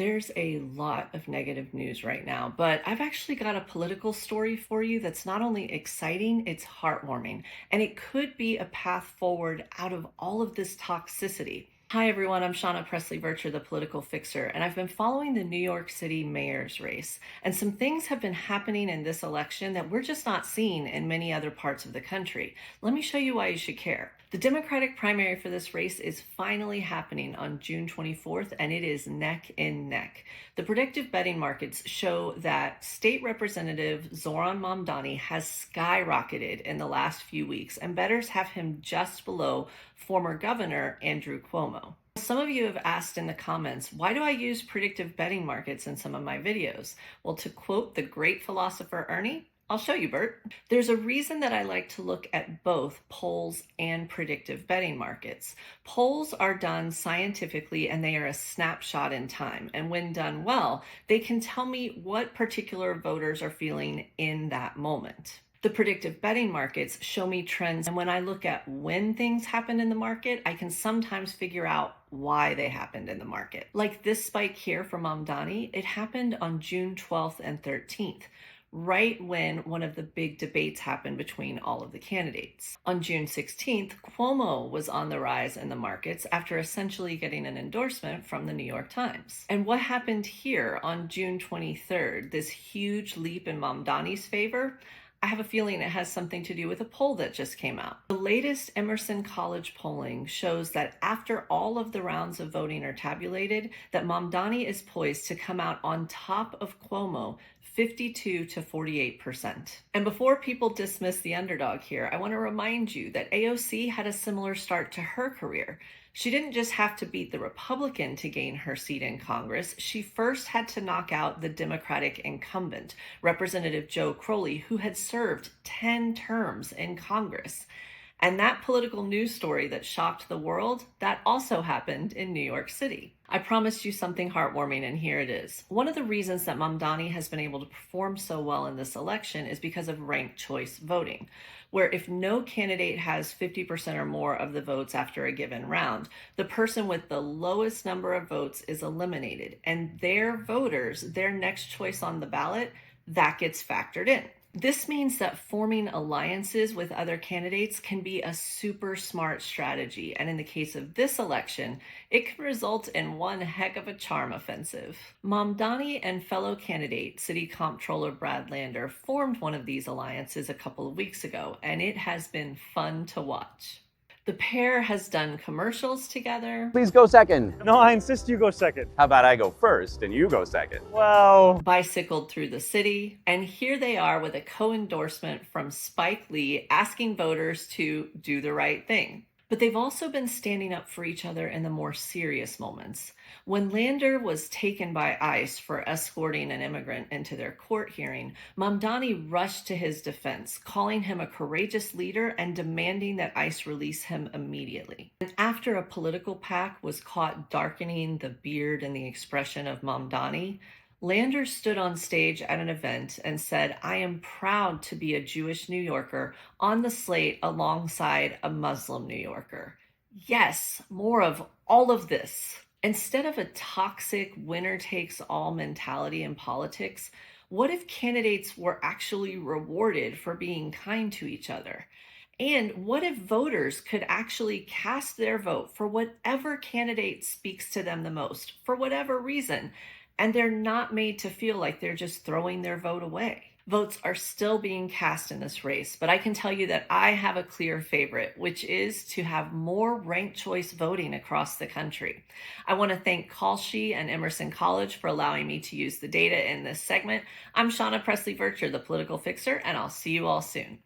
There's a lot of negative news right now, but I've actually got a political story for you that's not only exciting, it's heartwarming, and it could be a path forward out of all of this toxicity. Hi, everyone. I'm Shawna Presley Vercher, the political fixer, and I've been following the New York City mayor's race. And some things have been happening in this election that we're just not seeing in many other parts of the country. Let me show you why you should care. The Democratic primary for this race is finally happening on June 24th, and it is neck and neck. The predictive betting markets show that State Representative Zohran Mamdani has skyrocketed in the last few weeks, and bettors have him just below former Governor Andrew Cuomo. Some of you have asked in the comments, why do I use predictive betting markets in some of my videos? Well, to quote the great philosopher Ernie, I'll show you, Bert. There's a reason that I like to look at both polls and predictive betting markets. Polls are done scientifically and they are a snapshot in time. And when done well, they can tell me what particular voters are feeling in that moment. The predictive betting markets show me trends, and when I look at when things happen in the market, I can sometimes figure out why they happened in the market. Like this spike here for Mamdani, it happened on June 12th and 13th. Right when one of the big debates happened between all of the candidates. On June 16th, Cuomo was on the rise in the markets after essentially getting an endorsement from the New York Times. And what happened here on June 23rd, this huge leap in Mamdani's favor? I have a feeling it has something to do with a poll that just came out. The latest Emerson College polling shows that after all of the rounds of voting are tabulated, that Mamdani is poised to come out on top of Cuomo 52 to 48%. And before people dismiss the underdog here, I want to remind you that AOC had a similar start to her career. She didn't just have to beat the Republican to gain her seat in Congress. She first had to knock out the Democratic incumbent, Representative Joe Crowley, who had served 10 terms in Congress. And that political news story that shocked the world, that also happened in New York City. I promised you something heartwarming, and here it is. One of the reasons that Mamdani has been able to perform so well in this election is because of ranked choice voting, where if no candidate has 50% or more of the votes after a given round, the person with the lowest number of votes is eliminated, and their voters, their next choice on the ballot, that gets factored in. This means that forming alliances with other candidates can be a super smart strategy. And in the case of this election, it can result in one heck of a charm offensive. Mamdani and fellow candidate, City Comptroller Brad Lander, formed one of these alliances a couple of weeks ago, and it has been fun to watch. The pair has done commercials together. Please go second. No, I insist you go second. How about I go first and you go second? Well, Bicycled through the city, and here they are with a co-endorsement from Spike Lee asking voters to do the right thing. But they've also been standing up for each other in the more serious moments. When Lander was taken by ICE for escorting an immigrant into their court hearing, Mamdani rushed to his defense, calling him a courageous leader and demanding that ICE release him immediately. And after a political PAC was caught darkening the beard and the expression of Mamdani, Lander stood on stage at an event and said, "I am proud to be a Jewish New Yorker on the slate alongside a Muslim New Yorker." Yes, more of all of this. Instead of a toxic winner-takes-all mentality in politics, what if candidates were actually rewarded for being kind to each other? And what if voters could actually cast their vote for whatever candidate speaks to them the most, for whatever reason, and they're not made to feel like they're just throwing their vote away? Votes are still being cast in this race, but I can tell you that I have a clear favorite, which is to have more ranked choice voting across the country. I want to thank Kalshi and Emerson College for allowing me to use the data in this segment. I'm Shawna Presley Vercher, the political fixer, and I'll see you all soon.